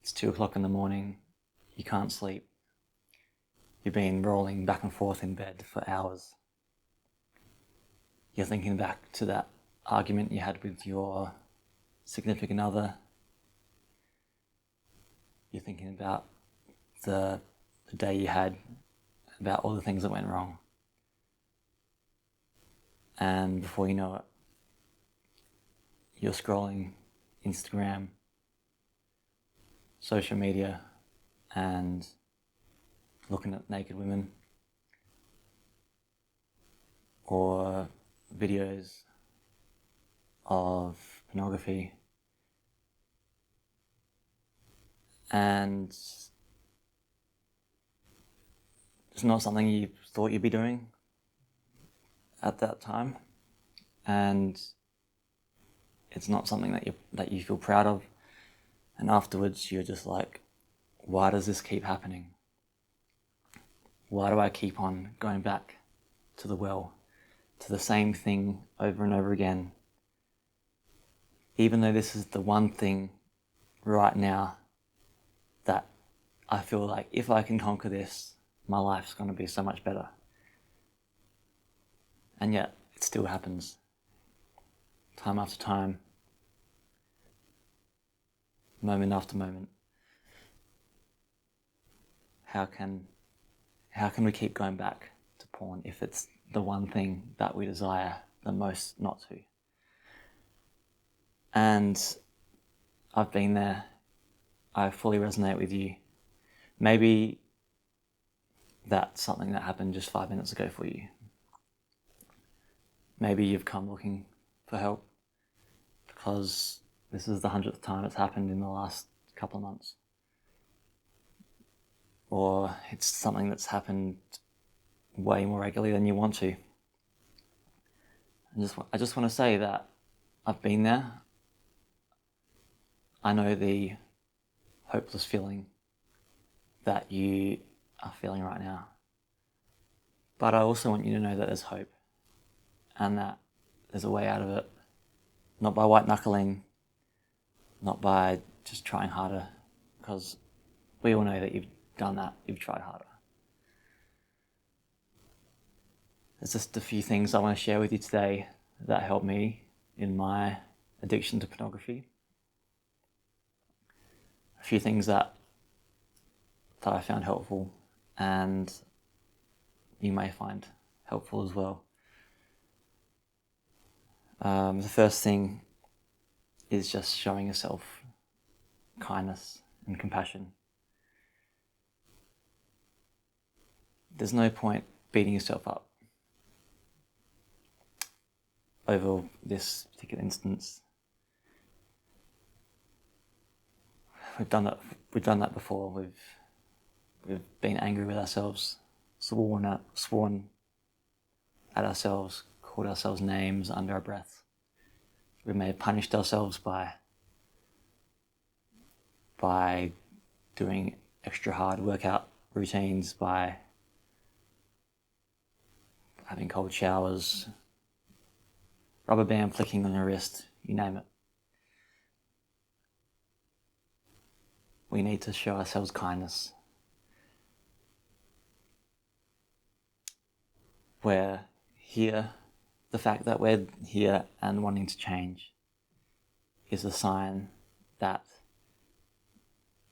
It's 2 o'clock in the morning, you can't sleep. You've been rolling back and forth in bed for hours. You're thinking back to that argument you had with your significant other. You're thinking about the day you had, about all the things that went wrong. And before you know it, you're scrolling Instagram, social media, and looking at naked women or videos of pornography, and it's not something you thought you'd be doing at that time, and it's not something that you feel proud of, and afterwards you're just like, why does this keep happening? Why do I keep on going back to the well, to the same thing over and over again? Even though this is the one thing right now that I feel like if I can conquer this, my life's going to be so much better. And yet, it still happens. Time after time. Moment after moment. How can we keep going back to porn if it's the one thing that we desire the most not to? And I've been there. I fully resonate with you. Maybe that's something that happened just 5 minutes ago for you. Maybe you've come looking for help because this is the 100th time it's happened in the last couple of months. Or it's something that's happened way more regularly than you want to. I just want to say that I've been there. I know the hopeless feeling that you are feeling right now. But I also want you to know that there's hope and that there's a way out of it. Not by white knuckling, not by just trying harder, because we all know that you've done that, you've tried harder. There's just a few things I want to share with you today that helped me in my addiction to pornography. A few things that I found helpful and you may find helpful as well. The first thing is just showing yourself kindness and compassion. There's no point beating yourself up over this particular instance. We've done that before. We've been angry with ourselves, sworn at ourselves, called ourselves names under our breath. We may have punished ourselves by doing extra hard workout routines, by having cold showers, rubber band flicking on your wrist, you name it. We need to show ourselves kindness. We're here. The fact that we're here and wanting to change is a sign that,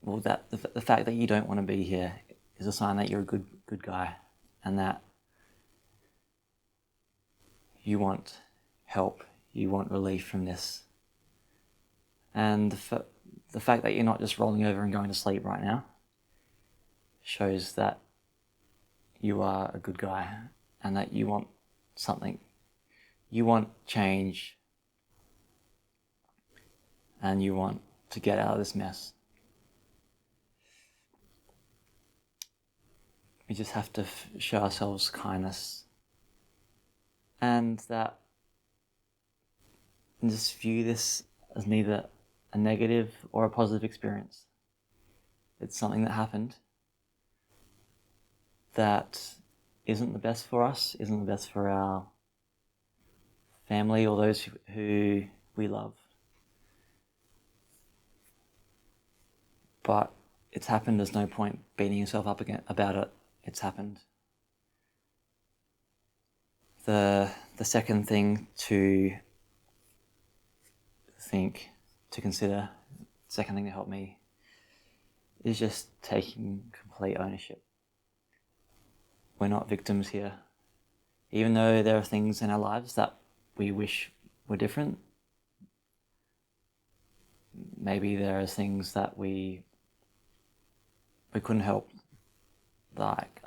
the fact that you don't want to be here is a sign that you're a good guy and that you want help, you want relief from this. And the fact that you're not just rolling over and going to sleep right now shows that you are a good guy and that you want something. You want change and you want to get out of this mess. We just have to show ourselves kindness and just view this as neither a negative or a positive experience. It's something that happened that isn't the best for us, isn't the best for our family or those who we love. But it's happened. There's no point beating yourself up again about it. It's happened. The second thing to consider, the second thing to help me, is just taking complete ownership. We're not victims here. Even though there are things in our lives that we wish were different, maybe there are things that we couldn't help, like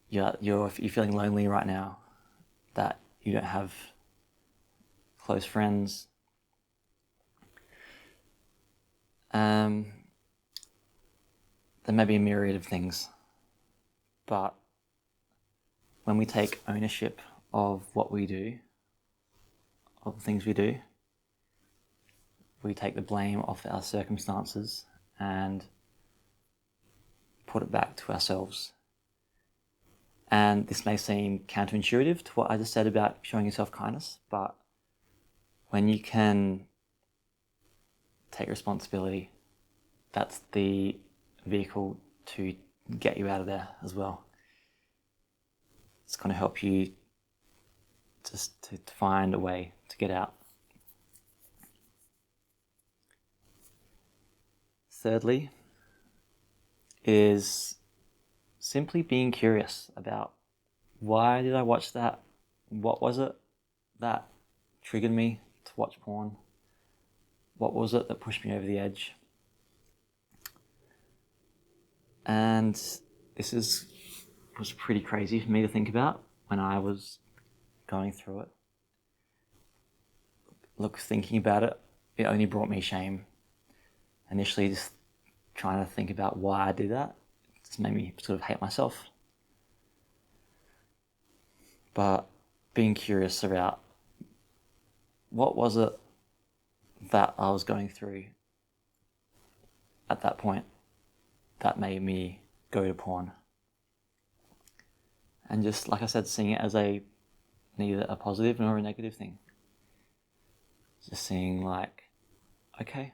you're feeling lonely right now, that you don't have close friends. There may be a myriad of things, but when we take ownership of what we do, of the things we do, we take the blame off our circumstances and put it back to ourselves. And this may seem counterintuitive to what I just said about showing yourself kindness, but when you can take responsibility, that's the vehicle to get you out of there as well. It's going to help you just to find a way to get out. Thirdly, is simply being curious about, why did I watch that? What was it that triggered me to watch porn? What was it that pushed me over the edge? And this was pretty crazy for me to think about when I was going through it. Look, thinking about it, it only brought me shame. Initially, just trying to think about why I did that just made me sort of hate myself. But being curious about, what was it that I was going through at that point that made me go to porn? And just, like I said, seeing it as neither a positive nor a negative thing. Just seeing like, okay,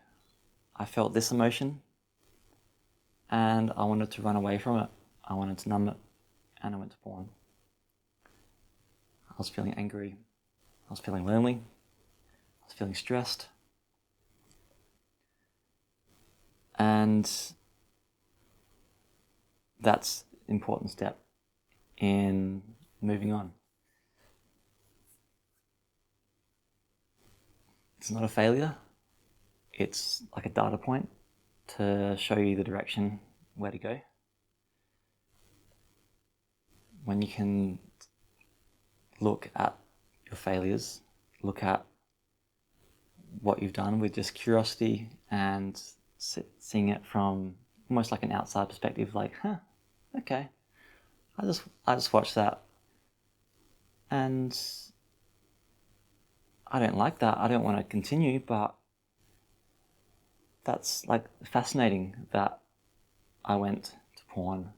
I felt this emotion and I wanted to run away from it. I wanted to numb it, and I went to porn. I was feeling angry. I was feeling lonely. I was feeling stressed. And that's an important step in moving on. It's not a failure. It's like a data point to show you the direction where to go. When you can look at your failures, look at what you've done with just curiosity and seeing it from almost like an outside perspective, like, okay, I just watched that and I don't like that. I don't want to continue, but that's like fascinating that I went to porn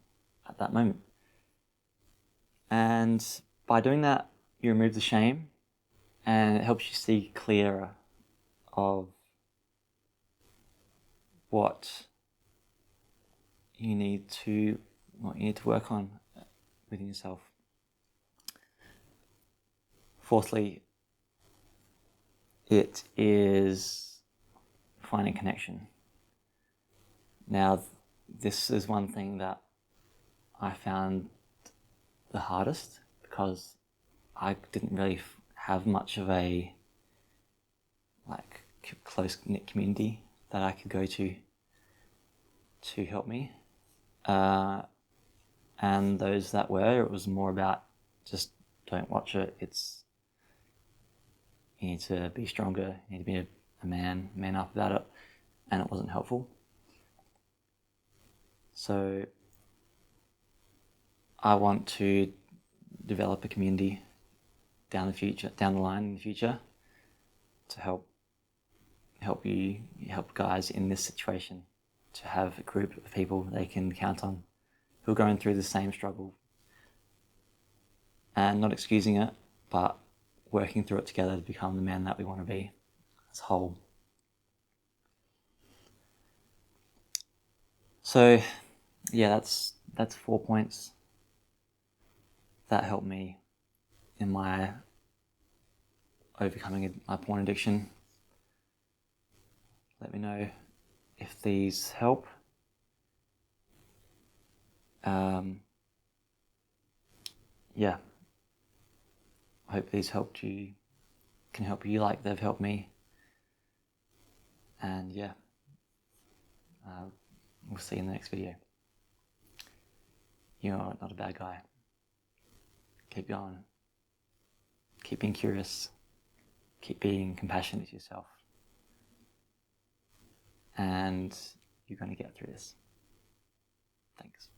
at that moment. And by doing that, you remove the shame, and it helps you see clearer of what you need to work on within yourself. Fourthly, it is finding connection. Now, this is one thing that I found the hardest, because I didn't really have much of a close-knit community that I could go to help me. And those that were, it was more about, just don't watch it. You need to be stronger. You need to be a man up about it. And it wasn't helpful. So I want to develop a community down the line in the future, to help guys in this situation, to have a group of people they can count on who are going through the same struggle, and not excusing it, but working through it together to become the man that we want to be as a whole. So yeah, that's 4 points that helped me in my overcoming my porn addiction. Let me know if these help. Yeah, I hope these can help you like they've helped me. And yeah, we'll see you in the next video. You're not a bad guy. Keep going. Keep being curious. Keep being compassionate to yourself. And you're going to get through this. Thanks.